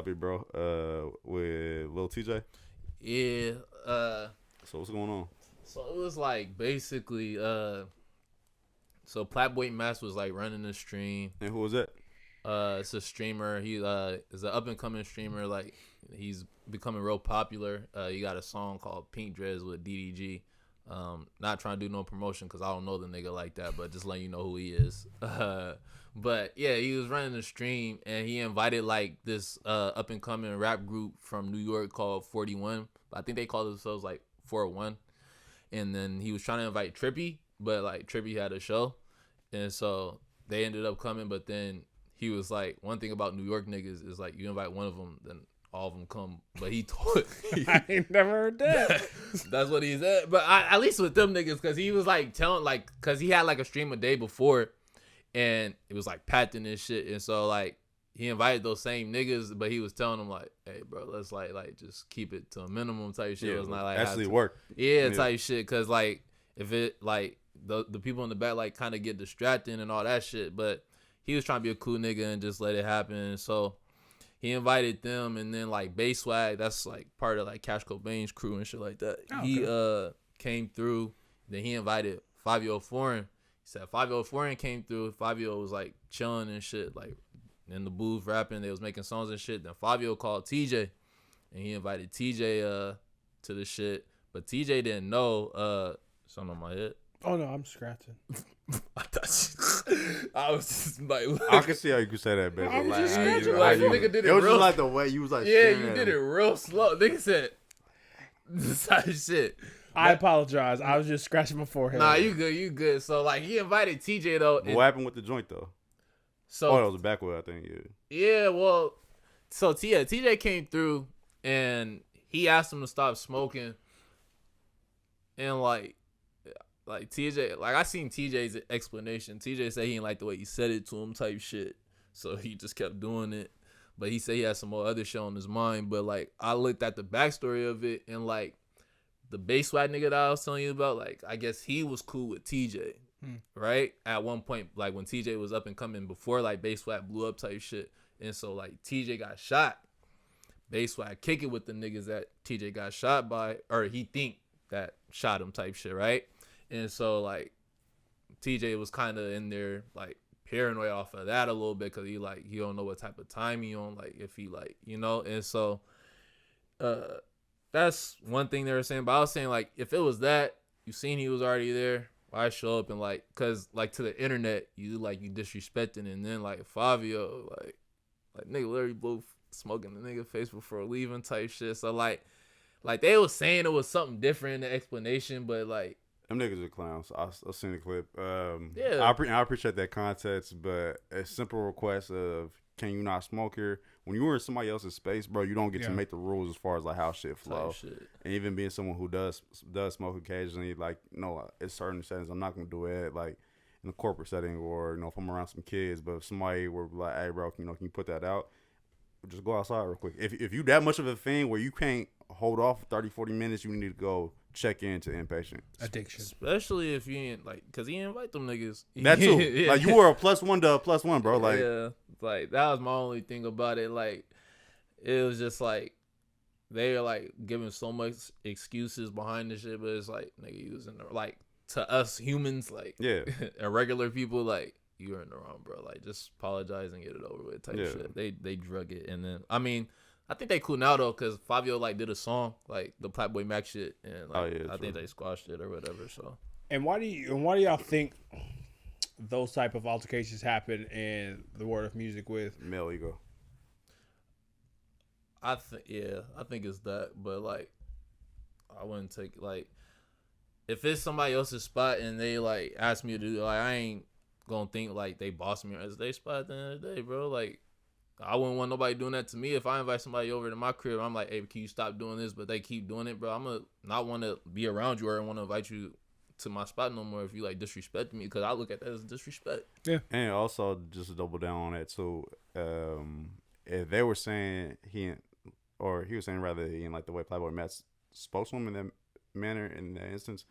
Bro, with Lil Tjay. Yeah. So what's going on? So it was like basically so PlaqueboyMax was like running the stream. And who was that? It's a streamer. He is an up and coming streamer. Like he's becoming real popular. He got a song called Pink Dress with DDG. Not trying to do no promotion because I don't know the nigga like that, but just letting you know who he is. But yeah, he was running the stream and he invited like this up and coming rap group from New York called 41. I think they called themselves like 401. And then he was trying to invite Trippy, but like Trippy had a show, and so they ended up coming. But then he was like, one thing about New York niggas is like you invite one of them, then all of them come. But he told I ain't never heard that. that's what he said. But at least with them niggas, because he was like telling like, because he had like a stream a day before, and it was like patent and shit, and so like he invited those same niggas, but he was telling them like, hey bro, let's like just keep it to a minimum type shit. Yeah, It was not like actually work. Yeah, type shit. Cause like if it like the people in the back like kind of get distracted and all that shit, but he was trying to be a cool nigga and just let it happen. So he invited them, and then like Bass Swag, that's like part of like Cash Cobain's crew and shit like that. Oh, he okay. came through. Then he invited 5-Year-Old Foreign. He said 5-Year-Old Foreign came through. 5-Year-Old was like chilling and shit, like in the booth rapping. They was making songs and shit. Then 5-Year-Old called TJ, and he invited TJ to the shit. But TJ didn't know something on my head. Oh no, I'm scratching. I thought I was just like, I can see how you could say that, baby. I was Like, just how you- scratching. how Like, you- nigga did it it was real- just like the way you was like, yeah, staring you at did him. it real slow. Nigga said this type of shit. I apologize. I was just scratching my forehead. Nah, you good. So like he invited TJ though. What happened with the joint though? So Oh, that was a backwood, I think. Yeah. yeah, well, so TJ came through and he asked him to stop smoking, and like TJ, like I seen TJ's explanation. TJ said he didn't like the way he said it to him type shit, so he just kept doing it. But he said he had some more other shit on his mind. But like I looked at the backstory of it, and like the Bass Swag nigga that I was telling you about, like I guess he was cool with TJ. Right? At one point, like when TJ was up and coming before like Bass Swag blew up type shit. And so like TJ got shot. Bass Swag kick it with the niggas that TJ got shot by, or he think that shot him type shit, right? And so like TJ was kind of in there like paranoid off of that a little bit, because he don't know what type of time he on, like if he like, you know. And so that's one thing they were saying. But I was saying like if it was that, you seen he was already there, why show up and like, cause like to the internet you disrespecting, and then like Fabio like nigga literally both smoking the nigga face before leaving type shit. So like they was saying it was something different in the explanation, but like Them niggas are clowns. I've seen the clip. Yeah. I appreciate that context, but a simple request of, can you not smoke here? When you were in somebody else's space, bro, you don't get to make the rules as far as like how shit flow. shit. And even being someone who does smoke occasionally, like, no, it's certain settings I'm not gonna do it, like in a corporate setting, or if I'm around some kids. But if somebody were like, hey bro, can you put that out? Just go outside real quick. If you that much of a thing where you can't hold off 30-40 minutes, you need to go check into inpatient. Addiction. Especially if you ain't like, cause he didn't invite them niggas. That too. Yeah. Like you were a +1 to a +1, bro. Like yeah, like that was my only thing about it. Like it was just like they are like giving so much excuses behind this shit, but it's like nigga, you was in the, like to us humans, like yeah. and regular people, like you were in the wrong, bro. Like just apologize and get it over with type shit. They drug it, and then I mean, I think they cool now though, cause Fabio like did a song like the PlaqueboyMax shit, and like I think they squashed it or whatever. So And why do y'all think those type of altercations happen in the world of music with Male ego. I think it's that, but like I wouldn't take like if it's somebody else's spot and they like ask me to do, like I ain't gonna think like they boss me or it's their spot at the end of the day, bro. Like I wouldn't want nobody doing that to me. If I invite somebody over to my crib, I'm like, hey, can you stop doing this? But they keep doing it, bro. I'm gonna not want to be around you or want to invite you to my spot no more if you like disrespect me, because I look at that as disrespect. Yeah. And also just to double down on that too, if they were saying he was saying rather he didn't like the way PlaqueboyMax spoke to him in that manner in that instance,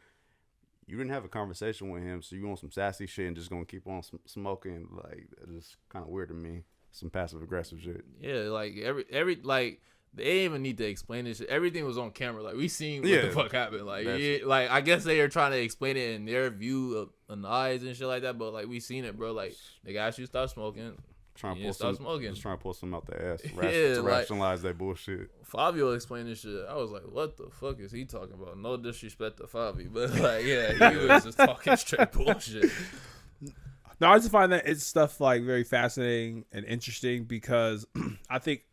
you didn't have a conversation with him, so you want some sassy shit and just gonna keep on smoking. Like it's just kind of weird to me. some passive aggressive shit. Yeah, like every like they didn't even need to explain this shit. Everything was on camera. Like we seen what the fuck happened. Like like I guess they are trying to explain it in their view of the eyes and shit like that. But like we seen it, bro. Like they asked you to stop smoking. Trying to pull some out the ass. To rationalize that bullshit. Fabio explained this shit. I was like, what the fuck is he talking about? No disrespect to Fabio, but like, yeah, he was just talking straight bullshit. No, I just find that it's stuff like very fascinating and interesting because I think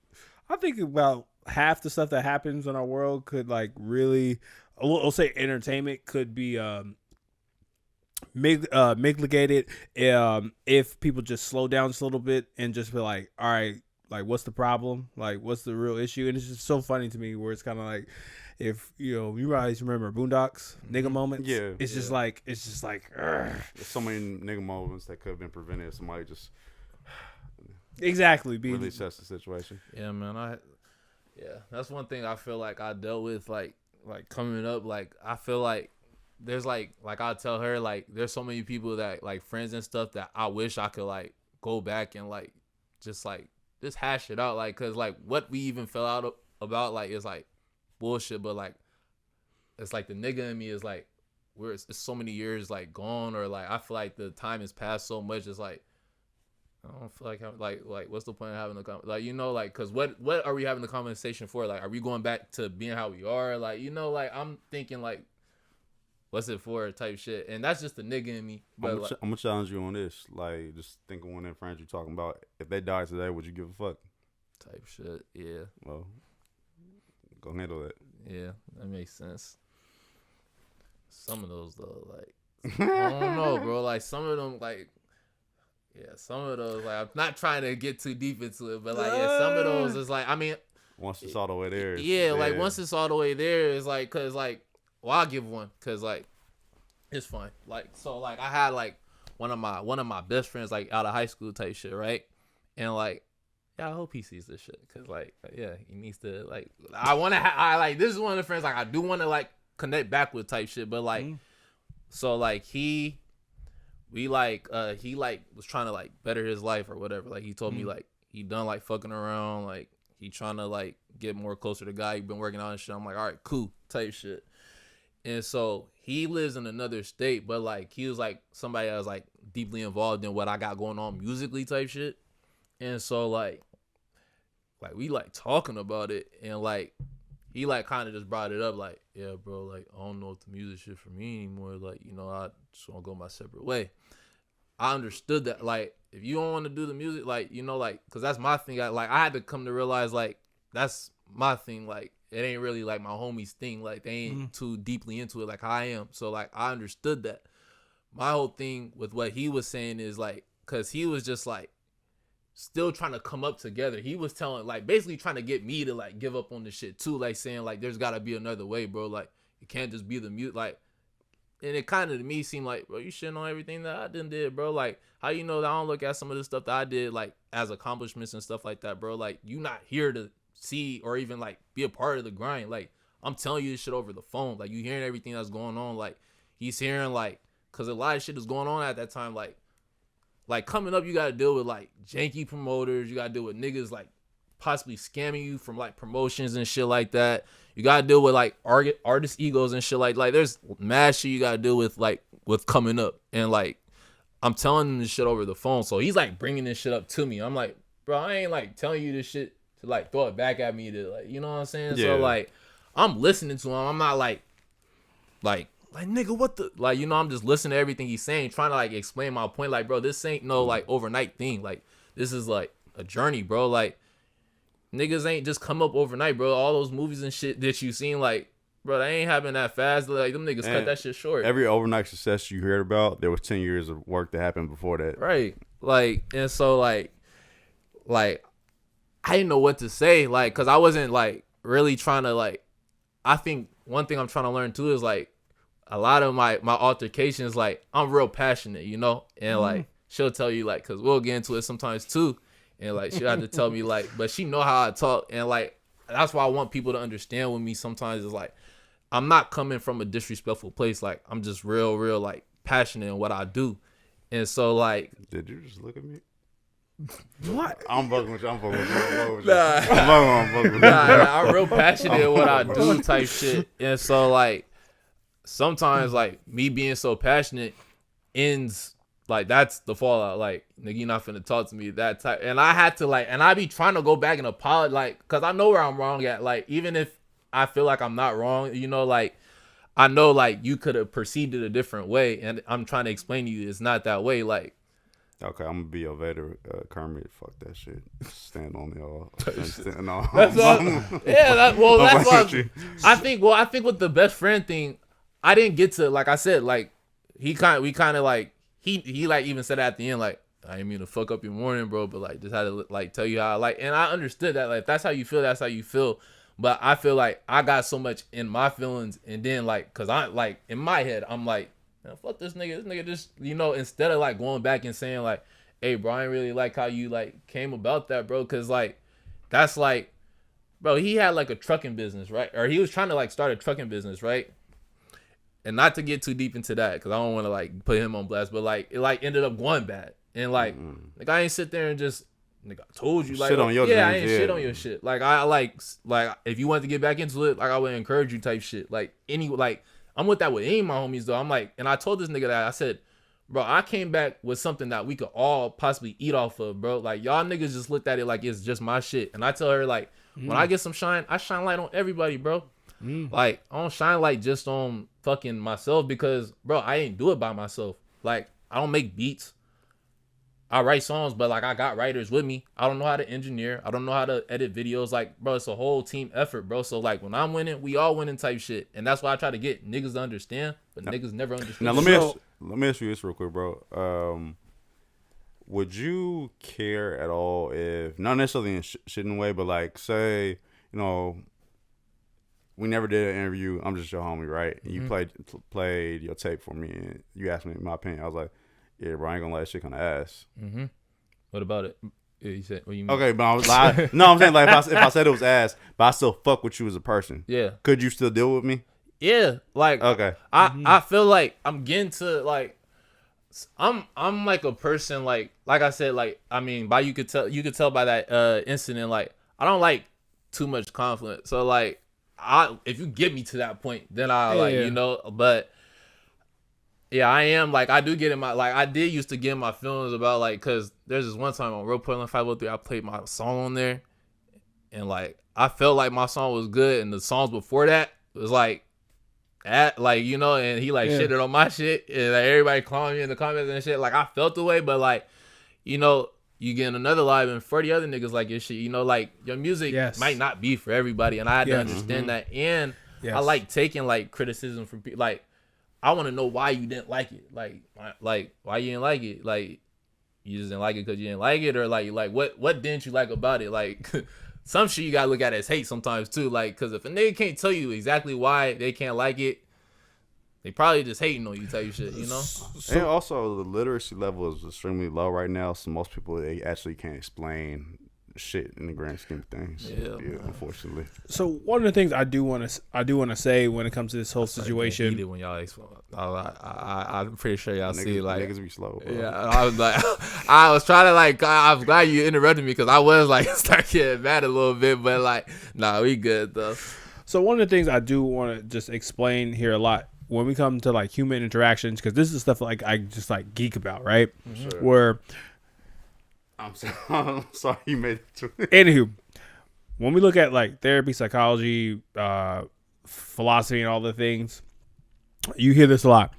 about half the stuff that happens in our world could like really, we'll say entertainment could be mitigated if people just slow down just a little bit and just be like, all right, like what's the problem? Like what's the real issue? And it's just so funny to me where it's kind of like, if you guys remember Boondocks nigga moments, it's just like there's so many nigga moments that could have been prevented if somebody just exactly really assess the situation. Yeah, man, that's one thing I feel like I dealt with like coming up. Like I feel like there's like I tell her like there's so many people that like friends and stuff that I wish I could like go back and like just hash it out, like, cause like what we even fell out about like is like bullshit, but like it's like the nigga in me is like it's so many years like gone, or like I feel like the time has passed so much. It's like I don't feel like what's the point of having like cause what are we having the conversation for? Like, are we going back to being how we are? Like, like I'm thinking like, what's it for type shit, and that's just the nigga in me. But I'm gonna challenge you on this. Like, just think of one of them friends you're talking about. If they died today, would you give a fuck? Type shit. Yeah. Well, go handle that. Yeah, that makes sense. Some of those though, like I don't know, bro. Like some of them, like some of those, like I'm not trying to get too deep into it, but like some of those is like, I mean, once it's all the way there, like once it's all the way there, it's like, cause like, well, I'll give one, cause like it's fun. Like so, like I had like one of my best friends like out of high school type shit, right? And like, yeah, I hope he sees this shit, cause like, yeah, he needs to like. I like this is one of the friends like I do want to like connect back with type shit, but like, so like he was trying to like better his life or whatever. Like he told me like he done like fucking around, like he trying to like get more closer to the guy he been working on and shit. I'm like, all right, cool type shit. And so he lives in another state, but like he was like somebody that was like deeply involved in what I got going on musically type shit. And so like we like talking about it, and like he like kind of just brought it up like, yeah, bro, like I don't know if the music shit for me anymore. Like, I just want to go my separate way. I understood that. Like, if you don't want to do the music, like, like, cause that's my thing. I had to come to realize like that's my thing. Like, it ain't really like my homies thing. Like, they ain't too deeply into it like I am. So like I understood that. My whole thing with what he was saying is like, cause he was just like still trying to come up together. He was telling, like, basically trying to get me to like give up on this shit too, like saying like there's gotta be another way, bro. Like it can't just be the mute, like. And it kind of to me seemed like, bro, you shitting on everything that I did, bro. Like, how you know that I don't look at some of the stuff that I did like as accomplishments and stuff like that, bro? Like, you not here to see or even like be a part of the grind. Like, I'm telling you this shit over the phone. Like, you hearing everything that's going on. Like, he's hearing like, cause a lot of shit is going on at that time. Like coming up, you gotta deal with like janky promoters. You gotta deal with niggas like possibly scamming you from like promotions and shit like that. You gotta deal with like artist egos and shit like there's mad shit you gotta deal with like with coming up. And like I'm telling him this shit over the phone, so he's like bringing this shit up to me. I'm like, bro, I ain't like telling you this shit to like throw it back at me to like, you know what I'm saying? Yeah. So like I'm listening to him. I'm not like nigga, what the, like, I'm just listening to everything he's saying, trying to like explain my point. Like, bro, this ain't no like overnight thing. Like, this is like a journey, bro. Like, niggas ain't just come up overnight, bro. All those movies and shit that you seen, like, bro, they ain't happening that fast. Like, them niggas cut that shit short. Every overnight success you heard about, there was 10 years of work that happened before that. Right. Like, and so like I didn't know what to say, like, cause I wasn't like really trying to like. I think one thing I'm trying to learn too is like a lot of my altercations, like I'm real passionate, and like she'll tell you like, cause we'll get into it sometimes too. And like she'll have to tell me like, but she know how I talk, and like that's why I want people to understand with me sometimes is like I'm not coming from a disrespectful place. Like I'm just real like passionate in what I do. And so like, did you just look at me? What? I'm fucking with you. I'm fucking with you. Nah. I'm fucking with you. Nah, I'm real passionate in what I do type shit. And so like sometimes like me being so passionate ends like that's the fallout. Like nigga, you not finna talk to me that type. And I had to like, and I be trying to go back and apologize, like, cause I know where I'm wrong at. Like even if I feel like I'm not wrong, you know, like I know like you could have perceived it a different way, and I'm trying to explain to you it's not that way. Like. Okay, I'm gonna be your Vader, Kermit. Fuck that shit. Stand on me all. No. That's all, yeah. That's why I think. Well, I think with the best friend thing, I didn't get to like I said. Like we kind of like he like even said at the end like I didn't mean to fuck up your morning, bro, but like just had to like tell you how I like. And I understood that like if that's how you feel, that's how you feel. But I feel like I got so much in my feelings, and then like cause I like in my head I'm like. Fuck this nigga just, you know, instead of like going back and saying like, hey bro, I ain't really like how you like came about that, bro, cause like that's like, bro, he had like a trucking business, right? Or he was trying to like start a trucking business, right? And not to get too deep into that, cause I don't want to like put him on blast, but like it like ended up going bad, and like I ain't sit there and just nigga I told you like shit on your I dreams, ain't shit on your shit. Like I like if you wanted to get back into it, like I would encourage you type shit. Like any like. I'm with that with any of my homies though. I'm like, and I told this nigga that I said, bro, I came back with something that we could all possibly eat off of, bro. Like y'all niggas just looked at it like it's just my shit. And I tell her like, when I get some shine, I shine light on everybody, bro. Like I don't shine light just on fucking myself because, bro, I ain't do it by myself. Like I don't make beats. I write songs, but like I got writers with me. I don't know how to engineer. I don't know how to edit videos. Like, bro, it's a whole team effort, bro. So like when I'm winning, we all winning type shit. And that's why I try to get niggas to understand, but niggas never understand. Now let me ask you this real quick, bro. Would you care at all if not necessarily in shitting way, but like say, you know, we never did an interview. I'm just your homie, right? And you played your tape for me, and you asked me my opinion. I was like, yeah, bro, I ain't gonna let that shit kind of ass. What about it? You said, what you mean? Okay, but I was like, no, I'm saying like if I said it was ass, but I still fuck with you as a person. Yeah. Could you still deal with me? Yeah. Like, okay. I feel like I'm getting to like, I'm like a person like I said, like, I mean, you could tell by that incident, like, I don't like too much conflict. So like, if you get me to that point, then you know, but. Yeah, I am like I do get in my like I did used to get in my feelings about like because there's this one time on Real Portland 503 I played my song on there, and like I felt like my song was good, and the songs before that was like you know, and he like shitted on my shit, and like, everybody clowning me in the comments and shit. Like I felt the way, but like you know you get in another live and 40 other niggas like your shit. You know, like your music might not be for everybody, and I had to understand that. And I like taking like criticism from people like. I want to know why you didn't like it. Like why you didn't like it? Like you just didn't like it because you didn't like it, or like what didn't you like about it? Like some shit you gotta look at as hate sometimes too. Like because if a nigga can't tell you exactly why they can't like it, they probably just hating on you type shit, you know. And also the literacy level is extremely low right now, so most people they actually can't explain shit in the grand scheme of things. Yeah, unfortunately. So one of the things I do want to say when it comes to this whole situation, when y'all I'm pretty sure y'all see like niggas be slow. Bro. Yeah, I was like, I was trying to like. I'm glad you interrupted me because I was like start getting mad a little bit, but like, nah, we good though. So one of the things I do want to just explain here a lot when we come to like human interactions, because this is stuff like I just like geek about, right? Sure. Where I'm sorry you made it to it. Anywho, when we look at like therapy, psychology, philosophy, and all the things, you hear this a lot.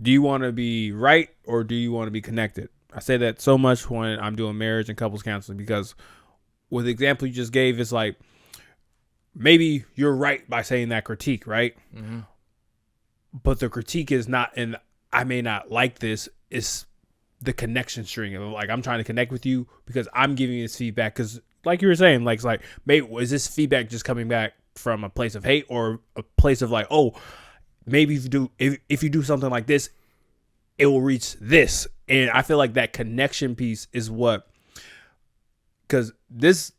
Do you want to be right or do you want to be connected? I say that so much when I'm doing marriage and couples counseling because with the example you just gave, it's like maybe you're right by saying that critique, right? Mm-hmm. But the critique is not, and I may not like this, it's the connection string of like I'm trying to connect with you because I'm giving you this feedback because like you were saying like it's like mate, is this feedback just coming back from a place of hate or a place of like, oh, maybe if you do something like this it will reach this. And I feel like that connection piece is what, because this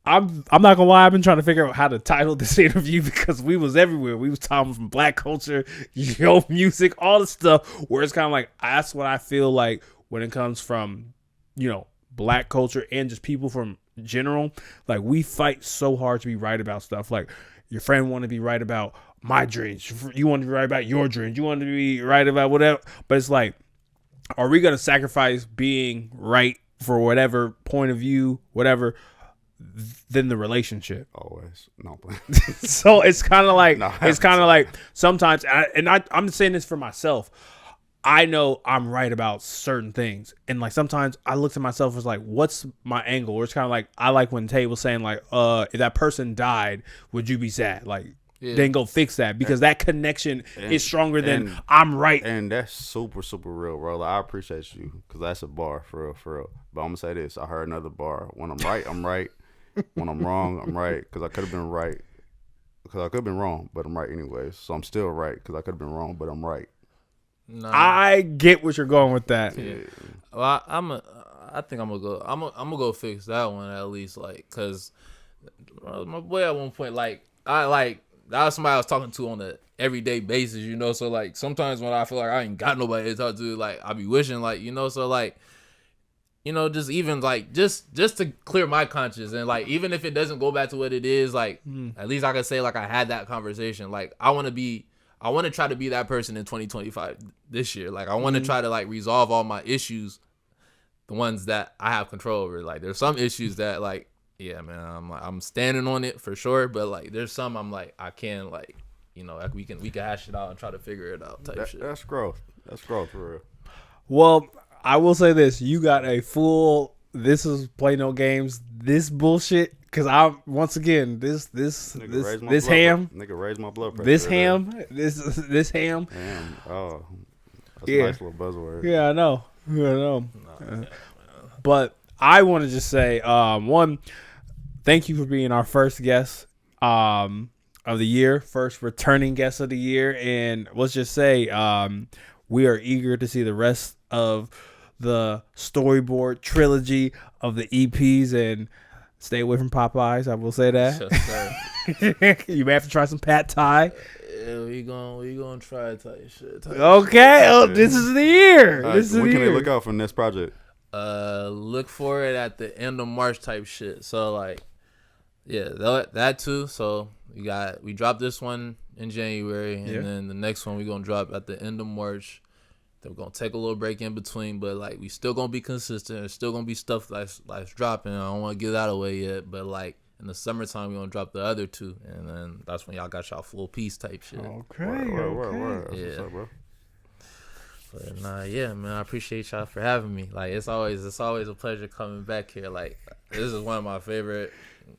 I'm not gonna lie, I've been trying to figure out how to title this interview because we was everywhere. We was talking from black culture, yo, music, all the stuff where it's kind of like that's what I feel like when it comes from, you know, black culture and just people from general, like we fight so hard to be right about stuff. Like your friend want to be right about my dreams, you want to be right about your dreams, you want to be right about whatever, but it's like, are we gonna sacrifice being right for whatever point of view, whatever, than the relationship? Always. No. So it's kind of like, No, it's kind of like sometimes, I'm saying this for myself. I know I'm right about certain things. And like sometimes I look to myself as like, what's my angle? Or it's kind of like, I like when Tay was saying like, if that person died, would you be sad? Like, then go fix that, because that connection is stronger than I'm right. And that's super, super real, bro. Like, I appreciate you, because that's a bar, for real, for real. But I'm going to say this. I heard another bar. When I'm right, I'm right. When I'm wrong, I'm right, because I could have been right. Because I could have been wrong, but I'm right anyways. So I'm still right, because I could have been wrong, but I'm right. Nah. I get what you're going with that. Yeah. Well, I think I'm gonna go. I'm gonna go fix that one at least, like, cause my boy at one point, like, that was somebody I was talking to on a everyday basis, you know. So like sometimes when I feel like I ain't got nobody to talk to, like I be wishing, like, you know. So like, you know, just even like just to clear my conscience, and like even if it doesn't go back to what it is, like at least I can say like I had that conversation. Like I want to try to be that person in 2025 this year. Like I want to try to like resolve all my issues, the ones that I have control over. Like there's some issues that like, yeah, man, I'm standing on it for sure. But like there's some I'm like, I can, like, you know, like we can hash it out and try to figure it out type shit. That's growth. That's growth for real. Well, I will say this: you got a full. This is Play No Games. This bullshit. Because I once again this ham. Nigga raised my blood pressure. This ham. This ham. Damn. Oh, that's Yeah. a nice little buzzword. Yeah, I know. But I want to just say, one, thank you for being our first guest of the year, first returning guest of the year, and let's just say we are eager to see the rest of the storyboard trilogy of the EPs, and stay away from Popeyes. I will say that. Yes, You may have to try some Pad Thai. Yeah, we gonna try type shit. Okay. Oh, this is the year. All right, This is when the can year. they look out for this project? Look for it at the end of March type shit. So like, yeah, that too. So we dropped this one in January, and then the next one we gonna drop at the end of March. Then we're gonna take a little break in between, but like we still gonna be consistent. There's still gonna be stuff that's dropping. I don't want to give that away yet, but like in the summertime we gonna drop the other two, and then that's when y'all got y'all full piece type shit. Okay. Word. Yeah. What's up, bro? But nah, yeah, man, I appreciate y'all for having me. Like it's always a pleasure coming back here. Like this is one of my favorite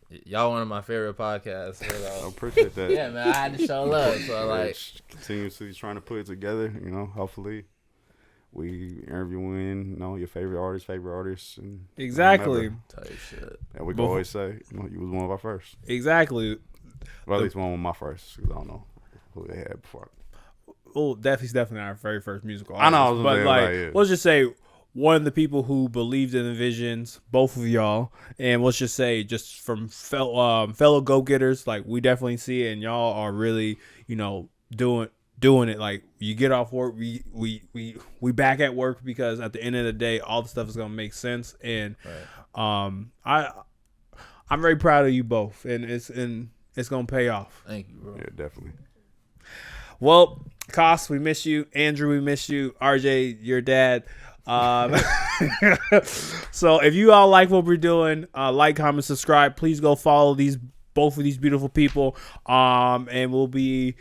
podcasts. I appreciate that. Yeah, man, I had to show love. So like, continuously trying to put it together. You know, hopefully we interviewing, you know, your favorite artists, and Exactly. type shit. And we can always say, you know, you was one of our first. Exactly. Well, at least one of my first, because I don't know who they had before. Well, definitely our very first musical I artist. know, I was but saying, like, like, yeah. let's just say one of the people who believed in the visions, both of y'all, and let's just say, just from fellow go-getters, like we definitely see it, and y'all are really, you know, doing it. Like you get off work, we back at work, because at the end of the day, all the stuff is gonna make sense, and I'm very proud of you both, and it's gonna pay off. Thank you, bro. Yeah, definitely. Well, Koss, we miss you. Andrew, we miss you. RJ, your dad. So if you all like what we're doing, like, comment, subscribe. Please go follow both of these beautiful people. And we'll be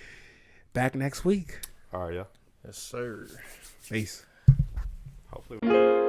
back next week. All right, yeah. Yes, sir. Peace. Hopefully.